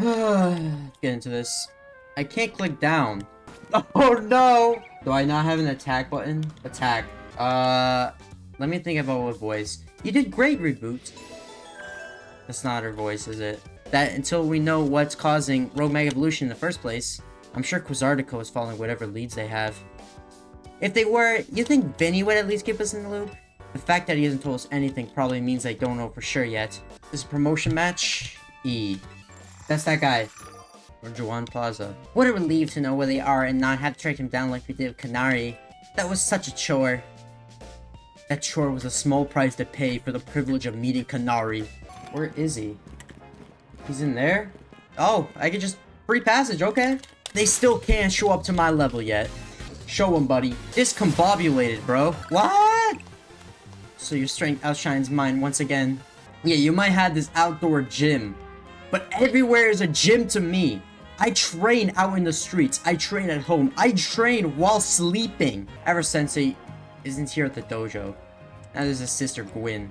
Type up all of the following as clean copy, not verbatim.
Let's get into this. I can't click down. Oh no! Do I not have an attack button? Attack. Let me think about what voice. You did great, Reboot. That's not her voice, is it? That until we know what's causing Rogue Mag Evolution in the first place, I'm sure Quasartico is following whatever leads they have. If they were, you think Vinny would at least keep us in the loop? The fact that he hasn't told us anything probably means I don't know for sure yet. This is a promotion match? E. That's that guy. Or Juan Plaza. What a relief to know where they are and not have to track him down like we did with Canary. That was such a chore. That chore was a small price to pay for the privilege of meeting Canary. Where is he? He's in there? Oh, I could just free passage, okay. They still can't show up to my level yet. Show him, buddy. Discombobulated, bro. What? So your strength outshines mine once again. Yeah, you might have this outdoor gym, but everywhere is a gym to me. I train out in the streets. I train at home. I train while sleeping. Ever Sensei isn't here at the dojo. Now there's his sister Gwyn.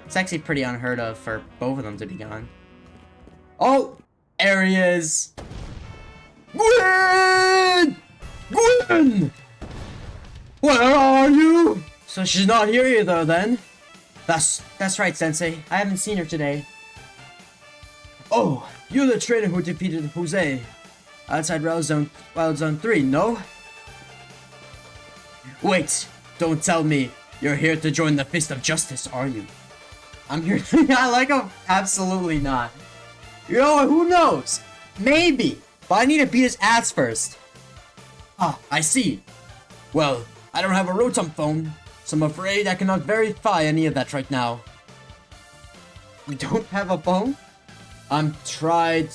It's actually pretty unheard of for both of them to be gone. Oh, there he is. Gwyn! Gwyn! Where are you? So she's not here either then? That's right, Sensei. I haven't seen her today. Oh, you're the trainer who defeated Jose outside Wild Zone 3, no? Wait, don't tell me you're here to join the Fist of Justice, are you? I'm here I like him. Absolutely not. You know what? Who knows? Maybe. But I need to beat his ass first. Ah, I see. Well, I don't have a Rotom phone, so I'm afraid I cannot verify any of that right now. You don't have a phone? I've tried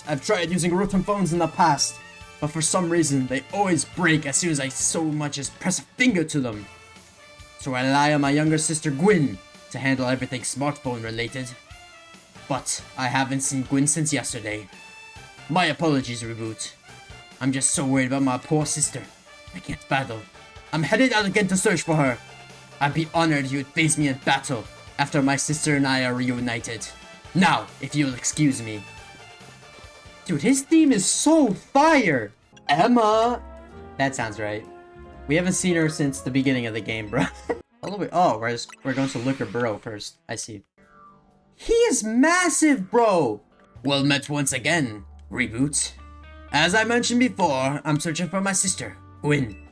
using Rotom phones in the past, but for some reason they always break as soon as I so much as press a finger to them. So I rely on my younger sister Gwyn to handle everything smartphone related. But I haven't seen Gwyn since yesterday. My apologies, Reboot. I'm just so worried about my poor sister. I can't battle. I'm headed out again to search for her. I'd be honored if you would face me in battle after my sister and I are reunited. Now, if you'll excuse me. Dude, his theme is so fire! Emma! That sounds right. We haven't seen her since the beginning of the game, bro. Oh, we're going to Liquor Burrow first. I see. He is massive, bro! Well met once again, Reboot. As I mentioned before, I'm searching for my sister, Gwyn.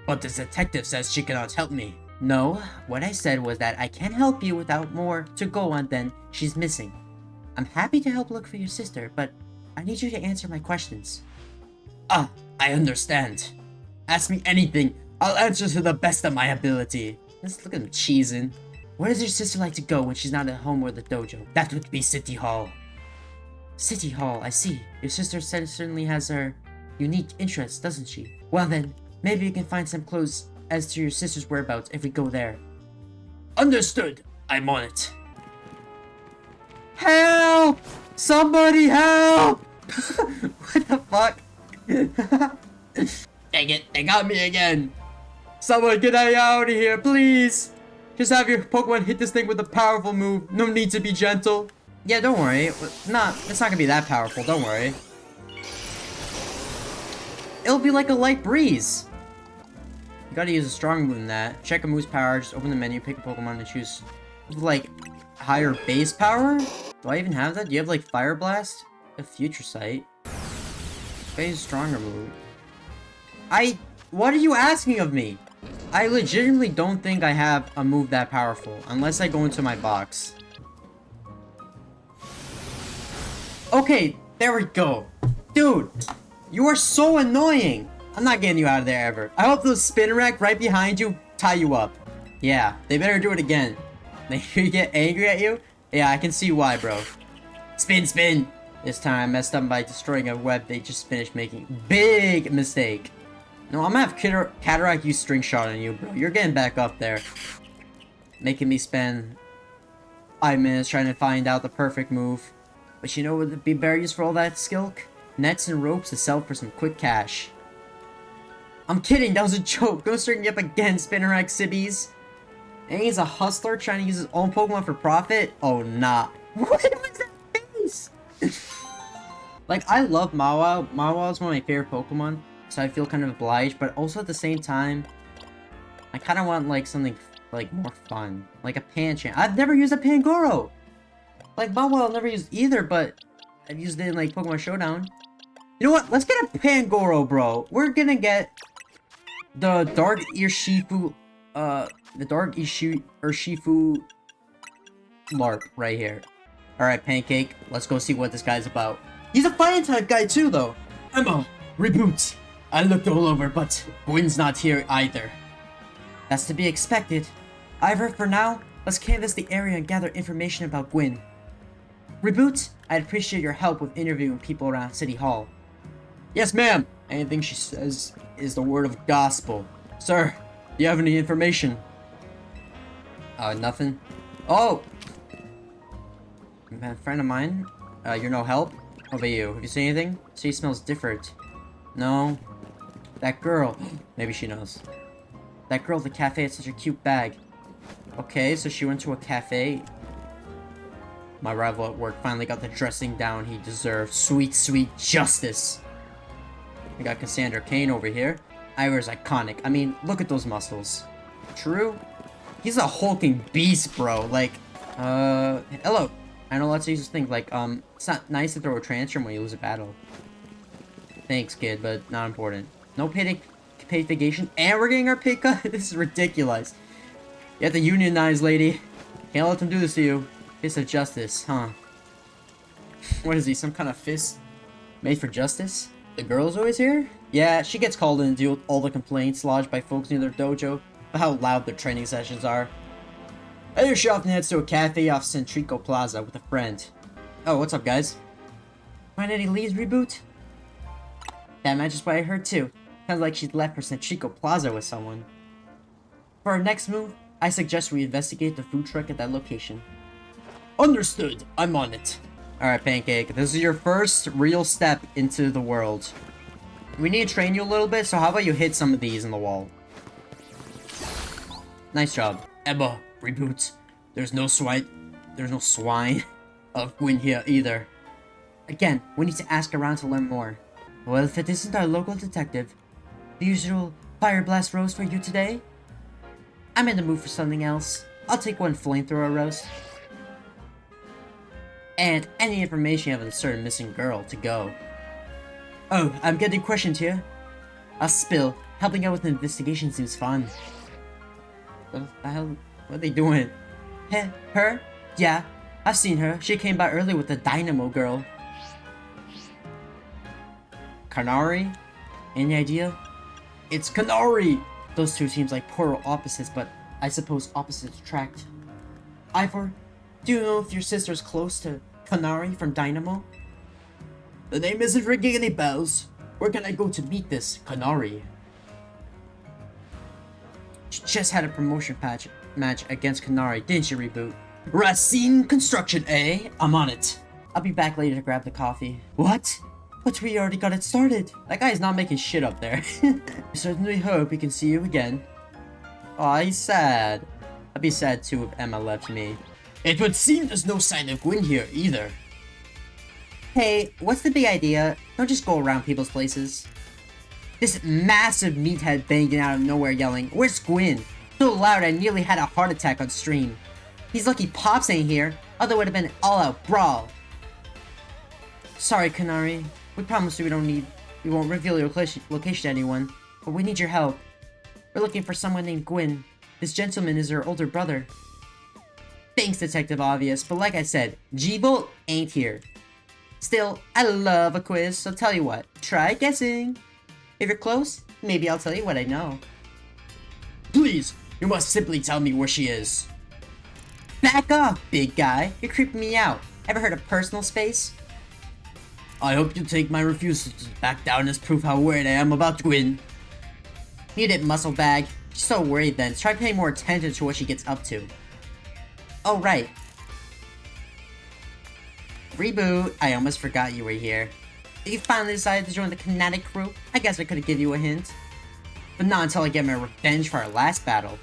But the detective says she cannot help me. No, what I said was that I can't help you without more to go on than she's missing. I'm happy to help look for your sister, but I need you to answer my questions. Ah, I understand. Ask me anything. I'll answer to the best of my ability. Let's look at him cheesing. Where does your sister like to go when she's not at home or the dojo? That would be City Hall. City Hall, I see. Your sister certainly has her unique interests, doesn't she? Well then, maybe we can find some clues as to your sister's whereabouts if we go there. Understood. I'm on it. Help! Somebody help! What the fuck? Dang it, they got me again. Someone get out of here, please. Just have your Pokemon hit this thing with a powerful move. No need to be gentle. Yeah, don't worry. It's not gonna be that powerful, don't worry. It'll be like a light breeze. You gotta use a strong move than that. Check a move's power, just open the menu, pick a Pokemon, and choose, like, higher base power? Do I even have that? Do you have, like, Fire Blast? A Future Sight? Use a stronger move. What are you asking of me? I legitimately don't think I have a move that powerful, unless I go into my box. Okay, there we go. Dude, you are so annoying. I'm not getting you out of there ever. I hope those spin rack right behind you tie you up. Yeah, they better do it again. They get angry at you? Yeah, I can see why, bro. Spin, spin! This time I messed up by destroying a web they just finished making. Big mistake. No, I'm gonna have Cataract use String Shot on you, bro. You're getting back up there. Making me spend 5 minutes trying to find out the perfect move. But you know what would be better use for all that skilk? Nets and ropes to sell for some quick cash. I'm kidding, that was a joke. Don't string me up again, Spinnerack Sibbies. And he's a hustler trying to use his own Pokemon for profit? Oh, nah. What was that face? Like, I love Mawile. Mawile is one of my favorite Pokemon, so I feel kind of obliged, but also at the same time, I kind of want, like, something, like, more fun. Like a Pancham. I've never used a Pangoro! Like, Mawile I've never used either, but I've used it in, like, Pokemon Showdown. You know what? Let's get a Pangoro, bro. We're gonna get the Dark Urshifu, the Dark Urshifu LARP right here. Alright, Pancake, let's go see what this guy's about. He's a fighting type guy too, though. Emma, reboot. I looked all over, but Gwyn's not here either. That's to be expected. However, for now, let's canvass the area and gather information about Gwyn. Reboot, I'd appreciate your help with interviewing people around City Hall. Yes, ma'am. Anything she says is the word of gospel. Sir, do you have any information? Nothing. Oh! A friend of mine. You're no help? How about you? Have you seen anything? She smells different. No. That girl. Maybe she knows. That girl at the cafe had such a cute bag. Okay, so she went to a cafe. My rival at work finally got the dressing down he deserved. Sweet, sweet justice. We got Cassandra Cain over here. Ivor's iconic. I mean, look at those muscles. True? He's a hulking beast, bro. Like, hello. I know lots of users think, like, it's not nice to throw a tantrum when you lose a battle. Thanks, kid, but not important. No pay vacation, and we're getting our pay cut? This is ridiculous. You have to unionize, lady. Can't let them do this to you. Fist of justice, huh? What is he, some kind of fist made for justice? The girl's always here? Yeah, she gets called in to deal with all the complaints lodged by folks near their dojo about how loud their training sessions are. Other she often heads to a cafe off Centrico Plaza with a friend. Oh, what's up, guys? Find any leads, Reboot? That matches what I heard too. Sounds like she's left for Centrico Plaza with someone. For our next move, I suggest we investigate the food truck at that location. Understood. I'm on it. Alright, Pancake. This is your first real step into the world. We need to train you a little bit, so how about you hit some of these in the wall? Nice job. Emma, Reboot. There's no swine of Gwyn here either. Again, we need to ask around to learn more. Well, if it isn't our local detective, the usual Fire Blast roast for you today? I'm in the mood for something else. I'll take one flamethrower roast. And any information you have on a certain missing girl to go. Oh, I'm getting questioned here. I'll spill. Helping out with the investigation seems fun. What the hell? What are they doing? Heh, her? Yeah, I've seen her. She came by early with the Dynamo girl. Kanari? Any idea? It's Kanari! Those two seems like polar opposites, but I suppose opposites attract. Ivor, do you know if your sister's close to Kanari from Dynamo? The name isn't ringing any bells. Where can I go to meet this Kanari? She just had a promotion match against Kanari, didn't you, Reboot? Racine Construction, eh? I'm on it. I'll be back later to grab the coffee. What? But we already got it started. That guy's not making shit up there. I certainly hope we can see you again. Aw, he's sad. I'd be sad too if Emma left me. It would seem there's no sign of Gwyn here either. Hey, what's the big idea? Don't just go around people's places. This massive meathead banging out of nowhere yelling, "Where's Gwyn?" So loud I nearly had a heart attack on stream. He's lucky Pops ain't here, other would have been an all-out brawl. Sorry, Kanari. We promise we won't reveal your location to anyone, but we need your help. We're looking for someone named Gwyn. This gentleman is her older brother. Thanks, Detective Obvious, but like I said, G-Bolt ain't here. Still, I love a quiz, so tell you what, try guessing. If you're close, maybe I'll tell you what I know. Please, you must simply tell me where she is. Back off, big guy. You're creeping me out. Ever heard of personal space? I hope you take my refusal to back down as proof how worried I am about Gwyn. Need it, muscle bag. She's so worried then. Try paying more attention to what she gets up to. Oh, right. Reboot. I almost forgot you were here. You finally decided to join the Kinetic crew? I guess I could have given you a hint. But not until I get my revenge for our last battle.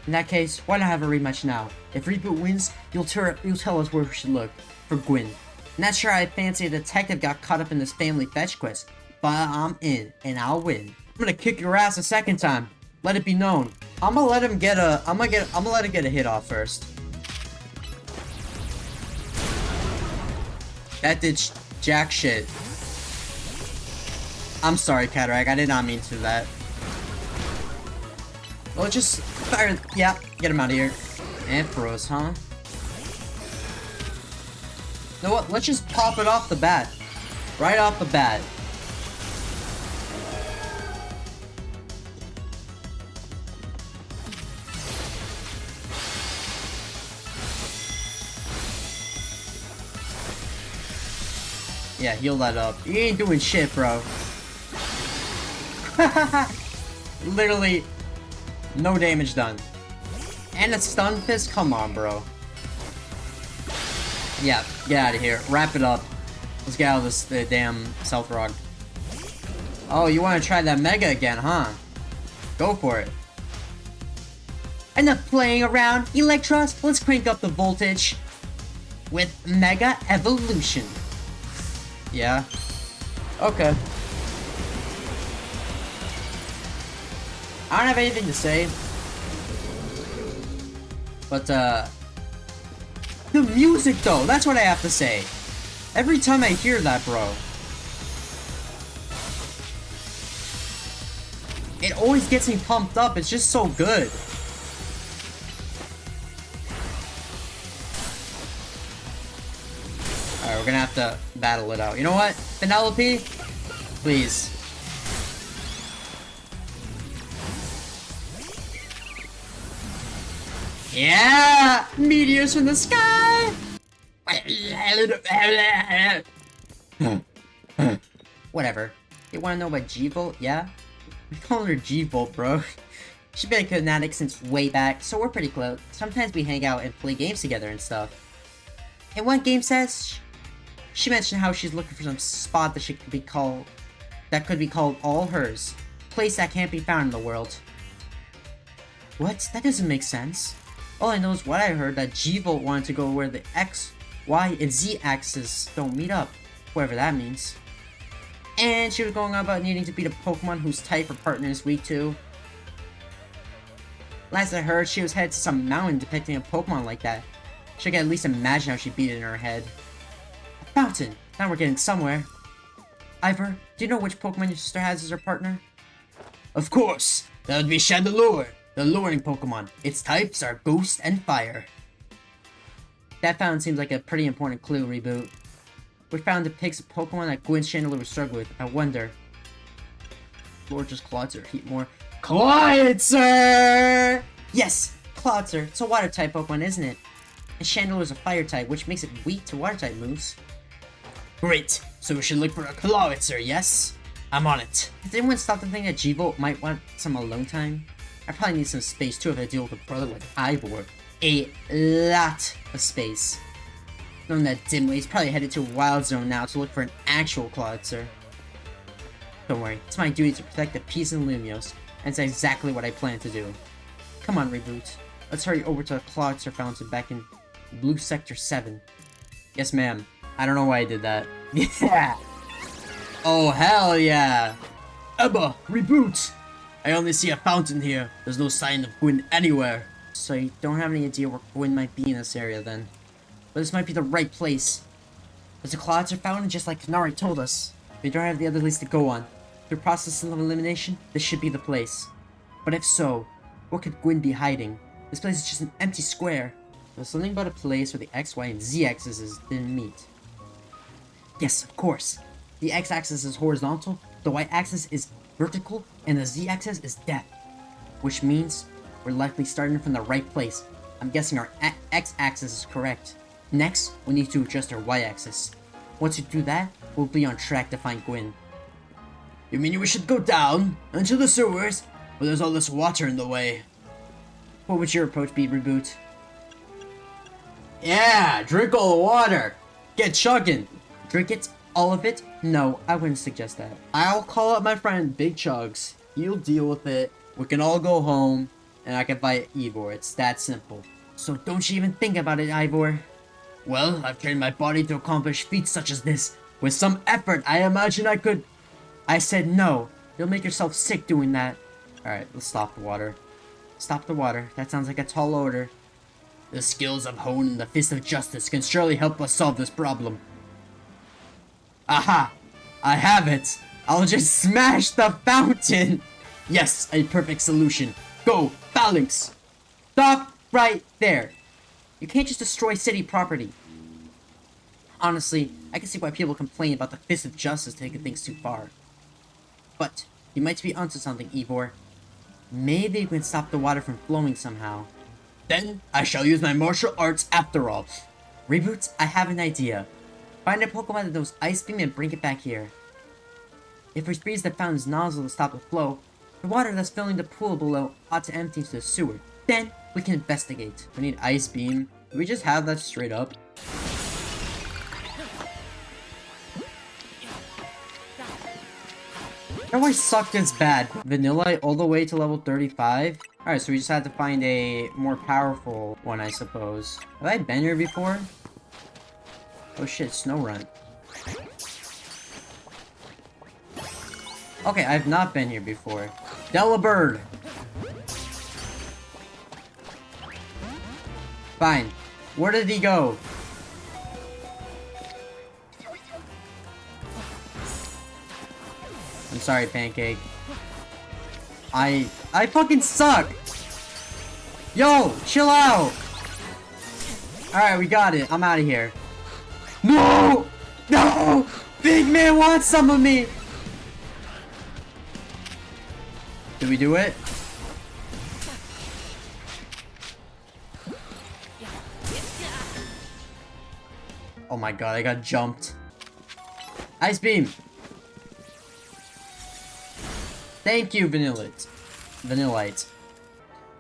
In that case, why not have a rematch now? If Reboot wins, you'll tell us where we should look for Gwyn. Not sure I fancy a detective got caught up in this family fetch quest, but I'm in, and I'll win. I'm gonna kick your ass a second time. Let it be known. I'm gonna let him get a. I'm gonna let him get a hit off first. That did jack shit. I'm sorry, Cataract. I did not mean to do that. Well, just fire. Yeah, get him out of here. Ampharos, huh? You know what? Let's just pop it off the bat. Right off the bat. Yeah, heal that up. You ain't doing shit, bro. Literally, no damage done. And a stun fist? Come on, bro. Yeah, get out of here. Wrap it up. Let's get out of this damn Stealth Rock. Oh, you want to try that Mega again, huh? Go for it. Enough playing around, Electros. Let's crank up the voltage with Mega Evolution. Yeah. Okay. I don't have anything to say. But, the music, though, that's what I have to say. Every time I hear that, bro. It always gets me pumped up. It's just so good. Alright, we're gonna have to battle it out. You know what? Penelope? Please. Yeah! Meteors from the sky! Whatever. You wanna know about G-Volt? Yeah? We call her G-Volt, bro. She's been a Kinetic since way back, so we're pretty close. Sometimes we hang out and play games together and stuff. In one game says, she mentioned how she's looking for some spot that could be called all hers. Place that can't be found in the world. What? That doesn't make sense. All I know is what I heard, that G-Volt wanted to go where the X, Y, and Z axes don't meet up, whatever that means. And she was going on about needing to beat a Pokemon whose type or partner is weak to. Last I heard, she was headed to some mountain depicting a Pokemon like that. She could at least imagine how she beat it in her head. A fountain! Now we're getting somewhere. Ivor, do you know which Pokemon your sister has as her partner? Of course! That would be Chandelure, the luring Pokemon. Its types are Ghost and Fire. That fountain seems like a pretty important clue, Reboot. We found depicts a Pokemon that Gwen Chandelure would struggle with. I wonder. Gorgeous Clawitzer, Heatmore. Clawitzer! Yes! Clawitzer. It's a water type Pokemon, isn't it? And Chandelure is a fire type, which makes it weak to water type moves. Great! So we should look for a Clawitzer, yes? I'm on it. Has anyone stopped to think that G-Volt might want some alone time? I probably need some space too if I deal with a brother like Ivor. A lot of space. Knowing that Dimway's probably headed to a wild zone now to look for an actual Clawitzer. Don't worry, it's my duty to protect the peace in Lumiose, and it's exactly what I plan to do. Come on, Reboot. Let's hurry over to the Clawitzer fountain back in Blue Sector 7. Yes, ma'am. I don't know why I did that. Yeah! Oh, hell yeah! Ebba, Reboot! I only see a fountain here. There's no sign of Gwen anywhere. So you don't have any idea where Gwen might be in this area then. But this might be the right place. There's a Clawitzer fountain just like Kanari told us. We don't have the other place to go on. Through process of elimination, this should be the place. But if so, where could Gwen be hiding? This place is just an empty square. There's something about a place where the X, Y, and Z axes didn't meet. Yes, of course. The X-axis is horizontal, the Y-axis is vertical, and the Z-axis is depth. Which means we're likely starting from the right place. I'm guessing our X-axis is correct. Next, we need to adjust our Y-axis. Once we do that, we'll be on track to find Gwen. You mean we should go down into the sewers, where there's all this water in the way? What would your approach be, Reboot? Yeah, drink all the water. Get chugging. Drink it? All of it? No, I wouldn't suggest that. I'll call up my friend Big Chugs. He'll deal with it. We can all go home, and I can fight Ivor. It's that simple. So don't you even think about it, Ivor. Well, I've trained my body to accomplish feats such as this. With some effort, I imagine I could... I said no. You'll make yourself sick doing that. Alright, let's stop the water. Stop the water. That sounds like a tall order. The skills of Hone and the Fist of Justice can surely help us solve this problem. Aha! I have it! I'll just smash the fountain! Yes, a perfect solution. Go, Phalanx! Stop right there! You can't just destroy city property. Honestly, I can see why people complain about the Fist of Justice taking things too far. But, you might be onto something, Ivor. Maybe we can stop the water from flowing somehow. Then, I shall use my martial arts after all. Reboot, I have an idea. Find a Pokemon that knows Ice Beam and bring it back here. If we freeze the fountain's nozzle to stop the flow, the water that's filling the pool below ought to empty into the sewer. Then, we can investigate. We need Ice Beam. Do we just have that straight up? That why suck this bad. Vanillite all the way to level 35? Alright, so we just had to find a more powerful one, I suppose. Have I been here before? Oh shit, Snorunt. Okay, I've not been here before. Delibird! Fine. Where did he go? I'm sorry, Pancake. I fucking suck! Yo, chill out! Alright, we got it. I'm out of here. No! No! Big man wants some of me! Did we do it? Oh my god, I got jumped. Ice Beam! Thank you, Vanillite.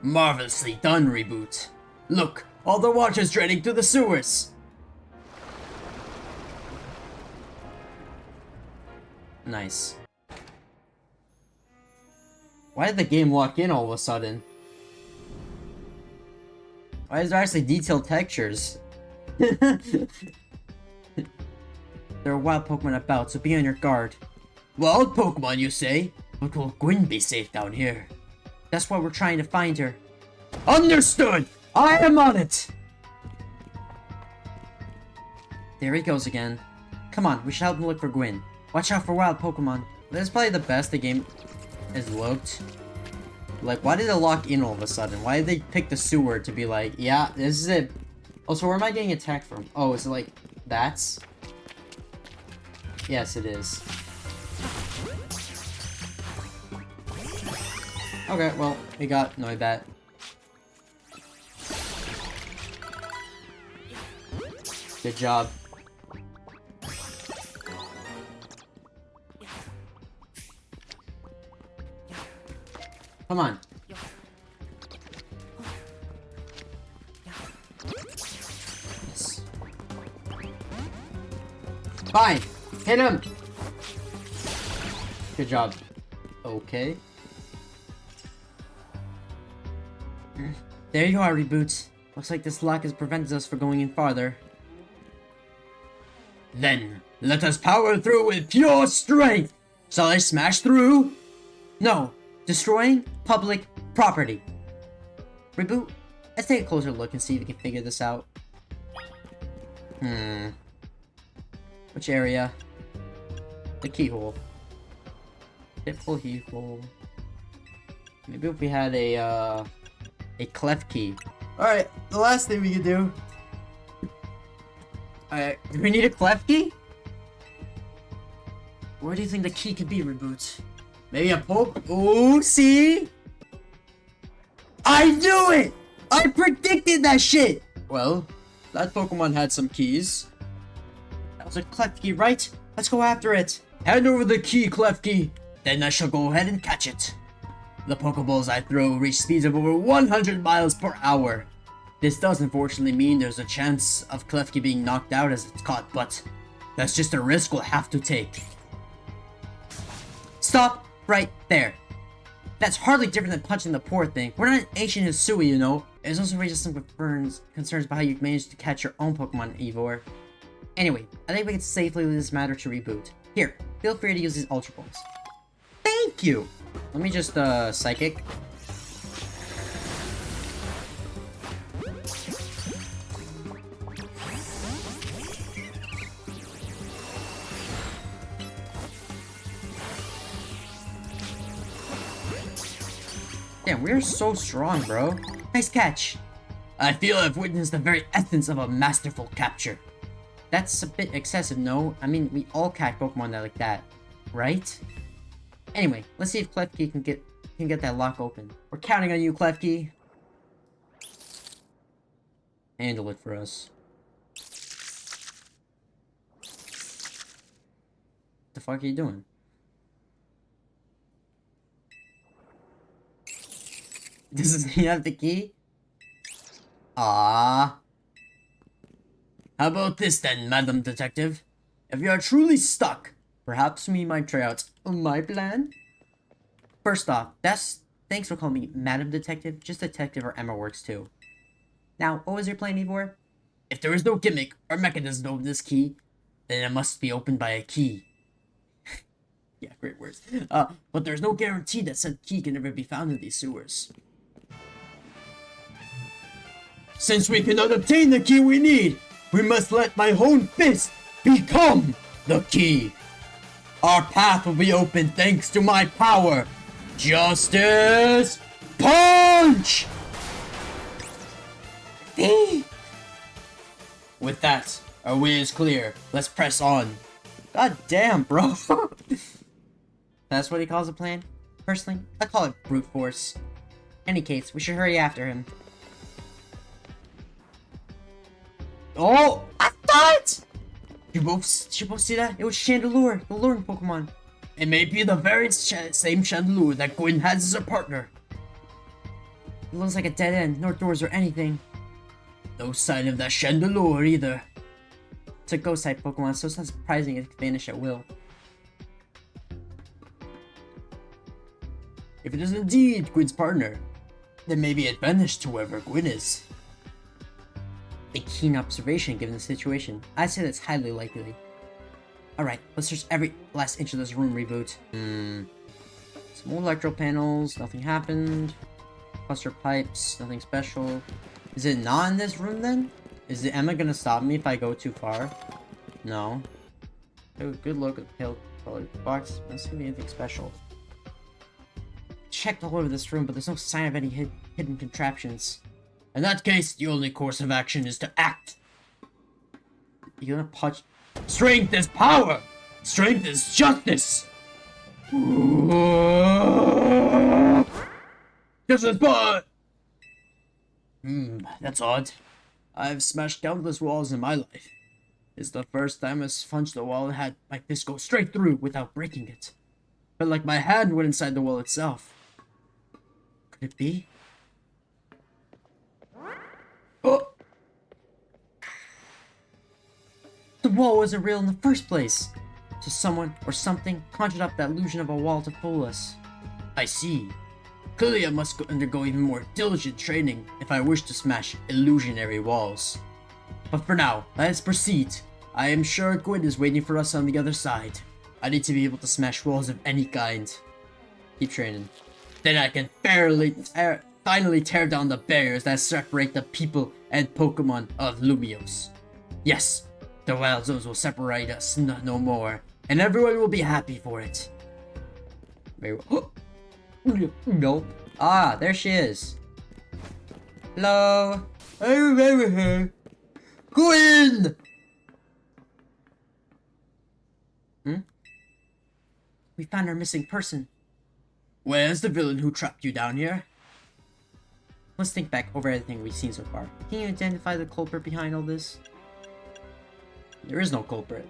Marvelously done, Reboot. Look, all the water's draining to the sewers! Nice. Why did the game lock in all of a sudden? Why is there actually detailed textures? There are wild Pokemon about, so be on your guard. Wild Pokemon, you say? But will Gwyn be safe down here? That's why we're trying to find her. Understood! I am on it! There he goes again. Come on, we should help him look for Gwyn. Watch out for wild Pokemon. This is probably the best the game has looked. Like, why did it lock in all of a sudden? Why did they pick the sewer to be like, yeah, this is it? Also, where am I getting attacked from? Oh, is it like, that's? Yes, it is. Okay, well, we got Noibat. Good job. Come on. Yes. Fine. Hit him. Good job. Okay. There you are, Reboots. Looks like this lock has prevented us from going in farther. Then, let us power through with pure strength! Shall I smash through? No. Destroying public property. Reboot, let's take a closer look and see if we can figure this out. Which area? The keyhole. Typical keyhole. Maybe if we had a clef key. Alright, the last thing we can do. Alright, do we need a clef key? Where do you think the key could be, Reboot? Maybe a poke? Ooh, see? I knew it! I predicted that shit! Well, that Pokemon had some keys. That was a Klefki, right? Let's go after it. Hand over the key, Klefki. Then I shall go ahead and catch it. The Pokeballs I throw reach speeds of over 100 miles per hour. This does unfortunately mean there's a chance of Klefki being knocked out as it's caught, but that's just a risk we'll have to take. Stop right there. That's hardly different than punching the poor thing. We're not an ancient Hisui, you know. There's also raised some concerns about how you managed to catch your own Pokemon, Ivor. Anyway, I think we can safely leave this matter to Reboot. Here, feel free to use these Ultra Balls. Thank you! Let me just, Psychic. Damn, we're so strong, bro. Nice catch. I feel I've witnessed the very essence of a masterful capture. That's a bit excessive, no? I mean, we all catch Pokemon that like that, right? Anyway, let's see if Klefki can get that lock open. We're counting on you, Klefki. Handle it for us. What the fuck are you doing? Does he have the key? Ah. How about this then, Madam Detective? If you are truly stuck, perhaps we might try out my plan? First off, thanks for calling me Madam Detective. Just Detective or Emma works too. Now, what was your plan, Ivor? If there is no gimmick or mechanism to open this key, then it must be opened by a key. Yeah, great words. But there's no guarantee that said key can ever be found in these sewers. Since we cannot obtain the key we need, we must let my own fist become the key. Our path will be open thanks to my power. Justice Punch! With that, our way is clear. Let's press on. God damn, bro. That's what he calls a plan? Personally, I call it brute force. Any case, we should hurry after him. Oh! I thought! You both see that? It was Chandelure, the luring Pokemon. It may be the very same Chandelure that Gwyn has as a partner. It looks like a dead end, no doors or anything. No sign of that Chandelure either. It's a ghost type Pokemon, so it's not surprising it can vanish at will. If it is indeed Gwyn's partner, then maybe it vanished to wherever Gwyn is. A keen observation given the situation. I'd say that's highly likely. Alright, let's search every last inch of this room, Reboot. Some more electro panels, nothing happened. Cluster pipes, nothing special. Is it not in this room then? Is Emma gonna stop me if I go too far? No. Oh, good look at the pale colored box. Let's see anything special. Checked all over this room, but there's no sign of any hidden contraptions. In that case, the only course of action is to act. You're gonna punch. Strength is power! Strength is justice! This is but. That's odd. I've smashed countless walls in my life. It's the first time I punched a wall and had like this go straight through without breaking it. But like my hand went inside the wall itself. Could it be? Oh! The wall wasn't real in the first place. So someone or something conjured up that illusion of a wall to fool us. I see. Clearly I must undergo even more diligent training if I wish to smash illusionary walls. But for now, let us proceed. I am sure Gwyn is waiting for us on the other side. I need to be able to smash walls of any kind. Keep training. Then I can finally tear down the barriers that separate the people and Pokemon of Lumiose. Yes, the wild zones will separate us no more, and everyone will be happy for it. Very well. Nope. Ah, there she is. Hello. I'm over here. Gwyn! We found our missing person. Where's the villain who trapped you down here? Let's think back over everything we've seen so far. Can you identify the culprit behind all this? There is no culprit.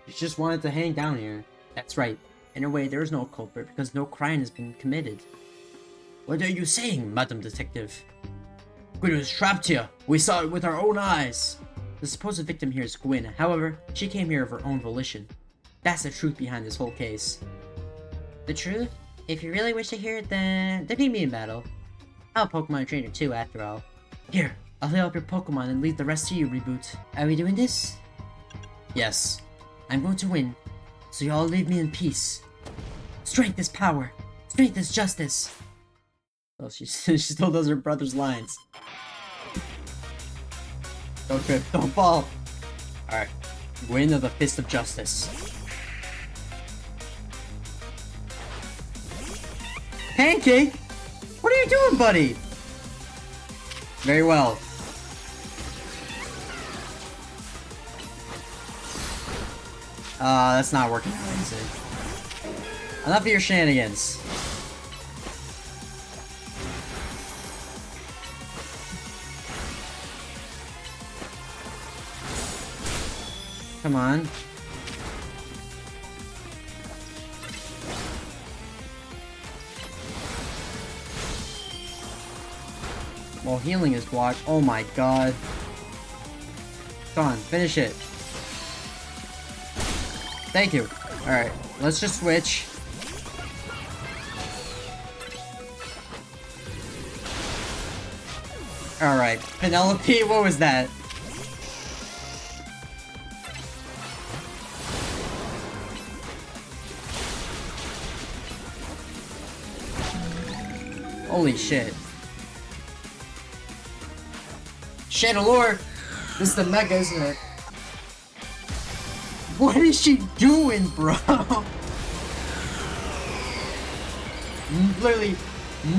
She just wanted to hang down here. That's right. In a way, there is no culprit because no crime has been committed. What are you saying, Madam Detective? Gwyn was trapped here. We saw it with our own eyes. The supposed victim here is Gwyn. However, she came here of her own volition. That's the truth behind this whole case. The truth? If you really wish to hear it, then defeat me in battle. I'm a Pokemon trainer too, after all. Here, I'll heal up your Pokemon and leave the rest to you, Reboot. Are we doing this? Yes. I'm going to win, so you all leave me in peace. Strength is power. Strength is justice. Well, she still does her brother's lines. Don't trip, don't fall. Alright. Win of the Fist of Justice. Pancake? What are you doing, buddy? Very well. That's not working out easy. Enough of your shenanigans. Come on. While healing is blocked. Oh my god. Come on, finish it. Thank you. Alright, let's just switch. Alright, Penelope, what was that? Holy shit. Chandelure! This is the Mega, isn't it? What is she doing, bro? Literally,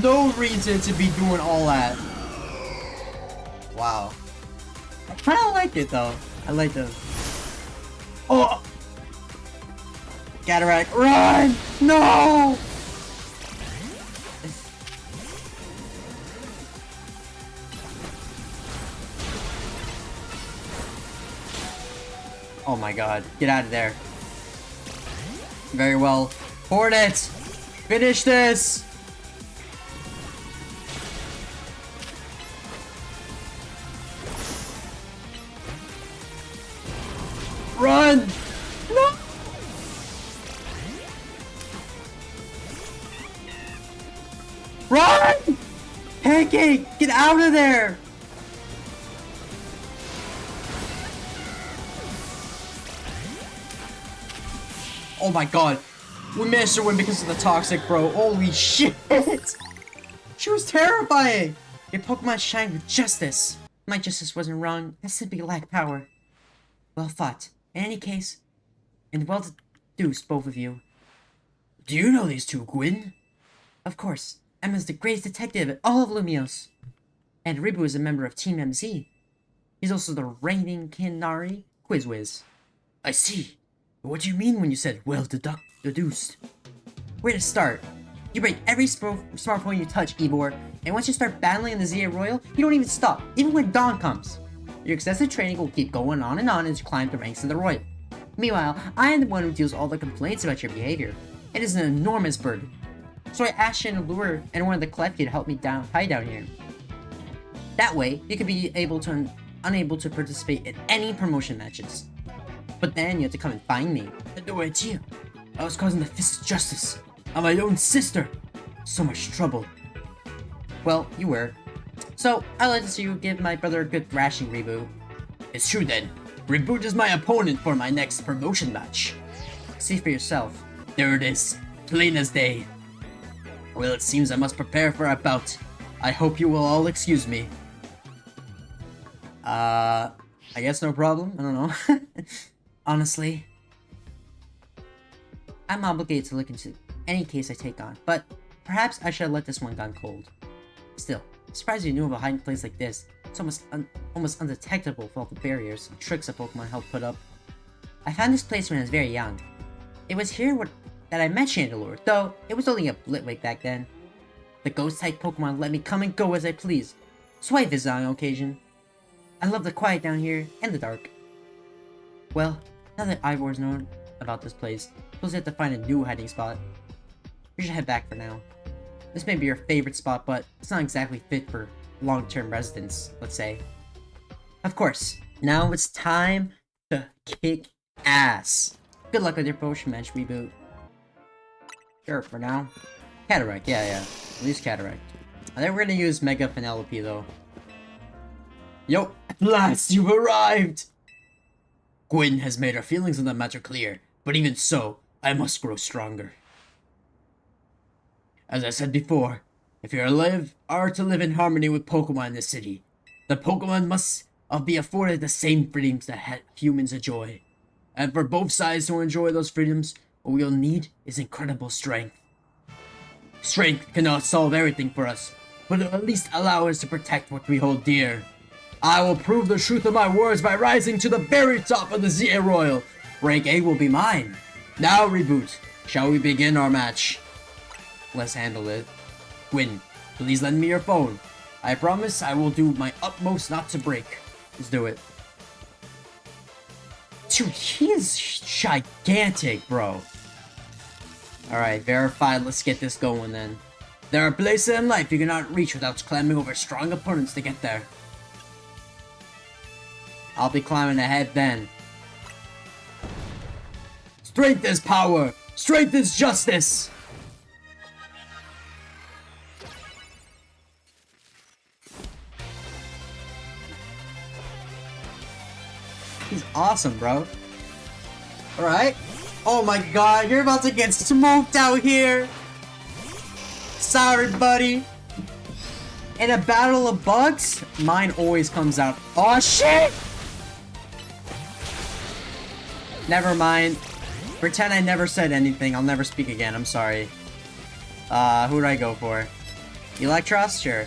no reason to be doing all that. Wow. I kinda like it, though. I like the... Oh! Cataract, run! No! Oh my god, get out of there. Very well. Hornet! Finish this! Run! No! Run! Pancake! Get out of there! Oh my god. We managed to win because of the toxic, bro. Holy shit. She was terrifying. Your Pokemon shined with justice. My justice wasn't wrong. I simply lack power. Well fought. In any case, and well deduced, both of you. Do you know these two, Gwyn? Of course. Emma's the greatest detective in all of Lumios. And Ribu is a member of Team MZ. He's also the reigning Kinari Quizwiz. I see. What do you mean when you said well deduced? Where to start? You break every smartphone you touch, Ivor, and once you start battling in the ZA Royal, you don't even stop, even when dawn comes. Your excessive training will keep going on and on as you climb the ranks in the Royal. Meanwhile, I am the one who deals all the complaints about your behavior. It is an enormous burden. So I asked Chandelure and one of the collective to help me hide down here. That way, you could be unable to participate in any promotion matches. But then you have to come and find me. I had no idea. I was causing the Fist of Justice on my own sister. So much trouble. Well, you were. So, I'd like to see you give my brother a good thrashing, Reboot. It's true then. Reboot is my opponent for my next promotion match. See for yourself. There it is. Plain as day. Well, it seems I must prepare for a bout. I hope you will all excuse me. I guess no problem. I don't know. Honestly, I'm obligated to look into any case I take on, but perhaps I should have let this one gone cold. Still, I'm surprised you knew of a hiding place like this. It's almost undetectable with all the barriers and tricks a Pokemon helped put up. I found this place when I was very young. It was here that I met Chandelure, though it was only a Blitwig back then. The ghost-type Pokemon let me come and go as I please, so I visit on occasion. I love the quiet down here and the dark. Well, now that Ivor's known about this place, we'll have to find a new hiding spot. We should head back for now. This may be your favorite spot, but it's not exactly fit for long-term residents, let's say. Of course, now it's time to kick ass. Good luck with your potion match, Reboot. Sure, for now. Cataract, yeah. At least Cataract. I think we're gonna use Mega Penelope, though. Yo, at last you've arrived! Gwyn has made her feelings on the matter clear, but even so, I must grow stronger. As I said before, if you are to live in harmony with Pokemon in the city, the Pokemon must be afforded the same freedoms that humans enjoy. And for both sides to enjoy those freedoms, what we'll need is incredible strength. Strength cannot solve everything for us, but it'll at least allow us to protect what we hold dear. I will prove the truth of my words by rising to the very top of the ZA Royal. Rank A will be mine. Now, Reboot, shall we begin our match? Let's handle it. Gwyn, please lend me your phone. I promise I will do my utmost not to break. Let's do it. Dude, he is gigantic, bro. Alright, verified. Let's get this going then. There are places in life you cannot reach without climbing over strong opponents to get there. I'll be climbing ahead then. Strength is power! Strength is justice! He's awesome, bro. Alright. Oh my god, you're about to get smoked out here! Sorry, buddy. In a battle of bugs, mine always comes out. Oh shit! Never mind. Pretend I never said anything. I'll never speak again. I'm sorry. Who do I go for? Electros? Sure.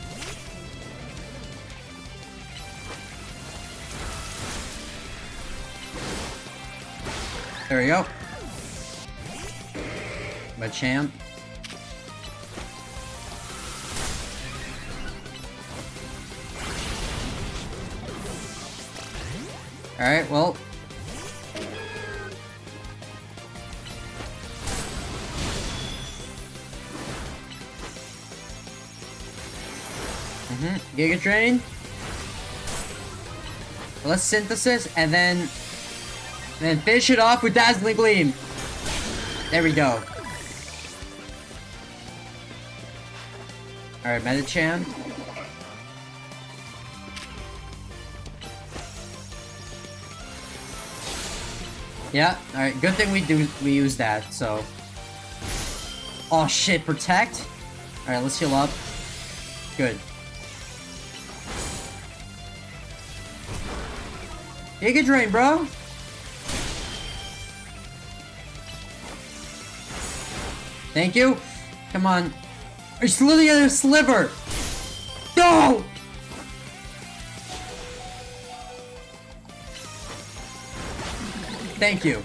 There we go. Machamp. Alright, well. Giga Drain. Let's Synthesis and then finish it off with Dazzling Gleam. There we go. Alright, Medicham. Yeah, alright, good thing we use that, so. Oh shit, Protect? Alright, let's heal up. Good. Giga Drain, bro! Thank you. Come on. It's literally a sliver! No! Thank you.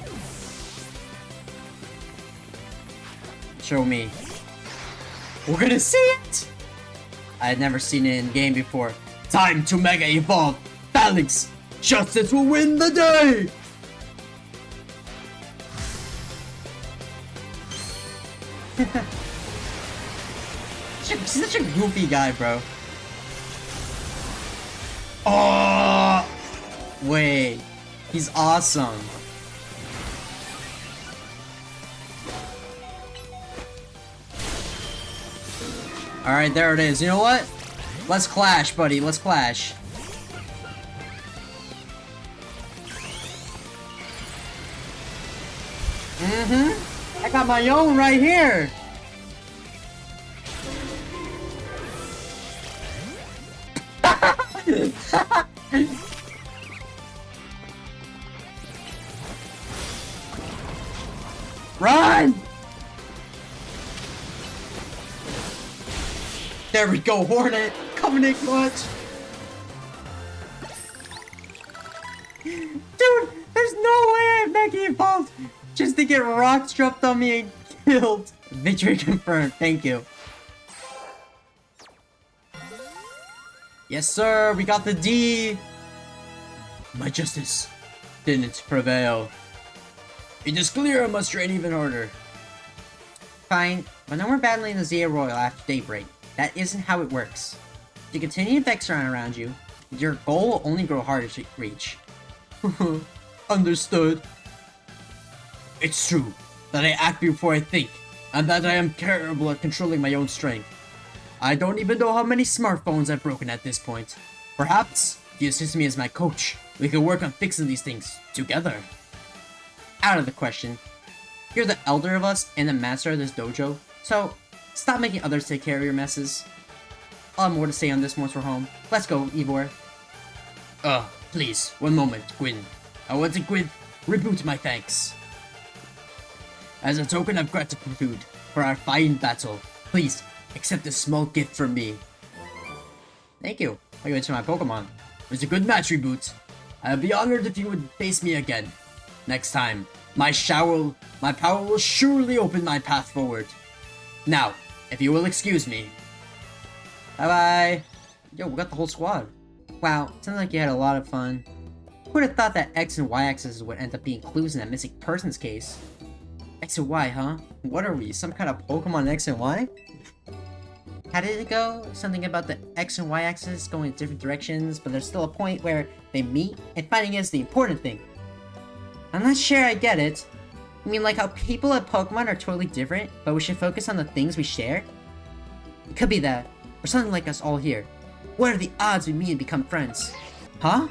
Show me. We're gonna see it! I had never seen it in game before. Time to Mega Evolve! Phalanx! Justice will win the day! He's such a goofy guy, bro. Oh! Wait. He's awesome. Alright, there it is. You know what? Let's clash, buddy. Let's clash. I got my own right here. Run! There we go, Hornet. Coming in clutch. Dude, there's no way I'm Mega Evolved just to get rocks dropped on me and killed. Victory confirmed. Thank you. Yes, sir. We got the D. My justice didn't prevail. It is clear I must train even harder. Fine, but no more battling the ZA Royal after daybreak. That isn't how it works. If you continue Vexaron around you, your goal will only grow harder to reach. Understood. It's true that I act before I think, and that I am terrible at controlling my own strength. I don't even know how many smartphones I've broken at this point. Perhaps If you assist me as my coach, we can work on fixing these things together. Out of the question. You're the elder of us and the master of this dojo, so stop making others take care of your messes. I'll have more to say on this once we're home. Let's go, Ivor. Please, one moment, Gwyn. I want to reboot my thanks. As a token of gratitude for our fine battle, please accept this small gift from me. Thank you. I give it to my Pokemon. It was a good match, Reboot. I'd be honored if you would face me again. Next time, my power will surely open my path forward. Now, if you will excuse me. Bye-bye. Yo, we got the whole squad. Wow, sounds like you had a lot of fun. Who would have thought that X and Y axes would end up being clues in that missing persons case? X and Y, huh? What are we, some kind of Pokemon X and Y? How did it go? Something about the X and Y axis going in different directions, but there's still a point where they meet, and finding is the important thing. I'm not sure I get it. I mean, like how people at Pokemon are totally different, but we should focus on the things we share? It could be that, or something like us all here. What are the odds we meet and become friends? Huh?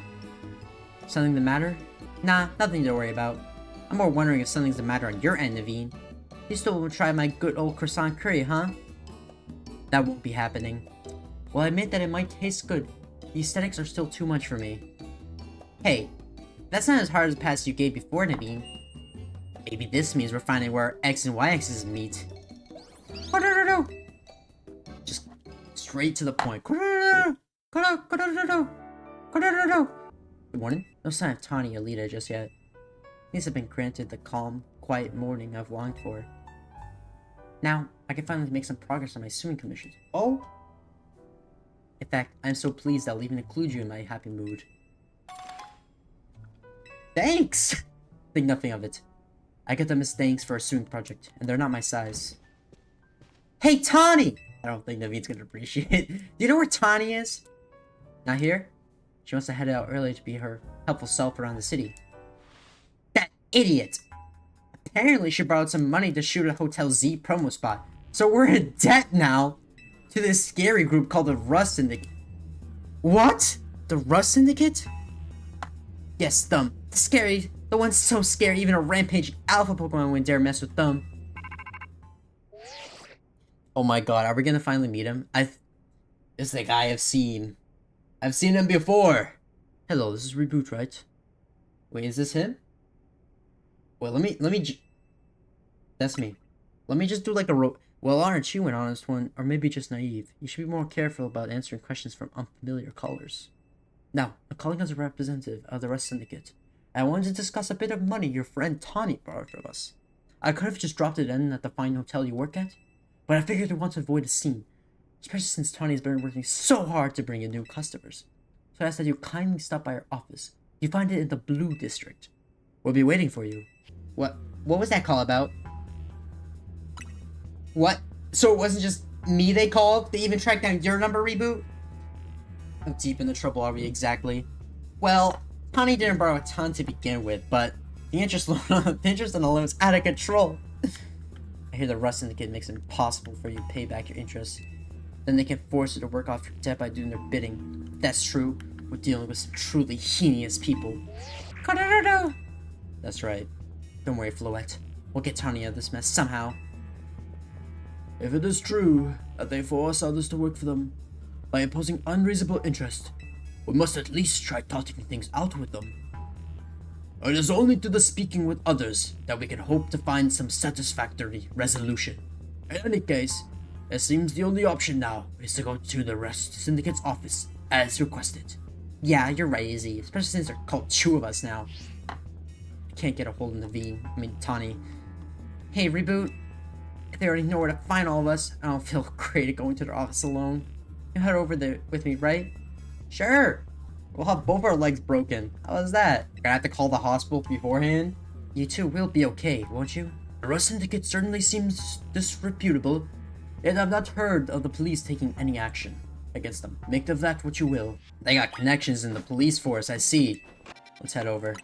Something the matter? Nah, nothing to worry about. I'm more wondering if something's the matter on your end, Naveen. You still won't try my good old croissant curry, huh? That won't be happening. Well, I admit that it might taste good. The aesthetics are still too much for me. Hey, that's not as hard as the pass you gave before, Naveen. Maybe this means we're finding where our X and Y axes meet. Just straight to the point. Good morning. No sign of Tawny or Lita just yet. These have been granted the calm, quiet morning I've longed for. Now, I can finally make some progress on my swimming commissions. Oh! In fact, I'm so pleased I'll even include you in my happy mood. Thanks! Think nothing of it. I get them as thanks for a swimming project, and they're not my size. Hey, Tawny! I don't think Naveen's gonna appreciate it. Do you know where Tawny is? Not here? She wants to head out early to be her helpful self around the city. That idiot! Apparently she borrowed some money to shoot a Hotel Z promo spot. So we're in debt now to this scary group called the Rust Syndicate. What? The Rust Syndicate? Yes, Thumb. The one's so scary even a rampaging alpha Pokemon wouldn't dare mess with Thumb. Oh my god, are we gonna finally meet him? This is the guy I've seen. I've seen him before. Hello, this is Reboot, right? Wait, is this him? Well, that's me. Let me just do like a well, aren't you an honest one, or maybe just naive? You should be more careful about answering questions from unfamiliar callers. Now, I'm calling as a representative of the Rust Syndicate. I wanted to discuss a bit of money your friend Tawny borrowed from us. I could have just dropped it in at the fine hotel you work at, but I figured I want to avoid a scene, especially since Tawny's been working so hard to bring in new customers. So I asked that you kindly stop by our office. You find it in the Blue District. We'll be waiting for you. What was that call about? What? So it wasn't just me they called? They even tracked down your number, Reboot? How deep in the trouble are we exactly? Well, Tawny didn't borrow a ton to begin with, but the interest on the loan is out of control. I hear the Rust Syndicate makes it impossible for you to pay back your interest. Then they can force you to work off your debt by doing their bidding. If that's true, we're dealing with some truly heinous people. That's right. Don't worry, Floette. We'll get Tawny out of this mess somehow. If it is true that they force others to work for them by imposing unreasonable interest, we must at least try talking things out with them. It is only through the speaking with others that we can hope to find some satisfactory resolution. In any case, it seems the only option now is to go to the Rust Syndicate's office as requested. Yeah, you're right, Izzy. Especially since there are called two of us now. I can't get a hold of Tawny. Hey, Reboot. If they already know where to find all of us, I don't feel great at going to their office alone. You head over there with me, right? Sure. We'll have both our legs broken. How is that? Gonna have to call the hospital beforehand? You two will be okay, won't you? The Rust Syndicate certainly seems disreputable, yet I've not heard of the police taking any action against them. Make of that what you will. They got connections in the police force, I see. Let's head over.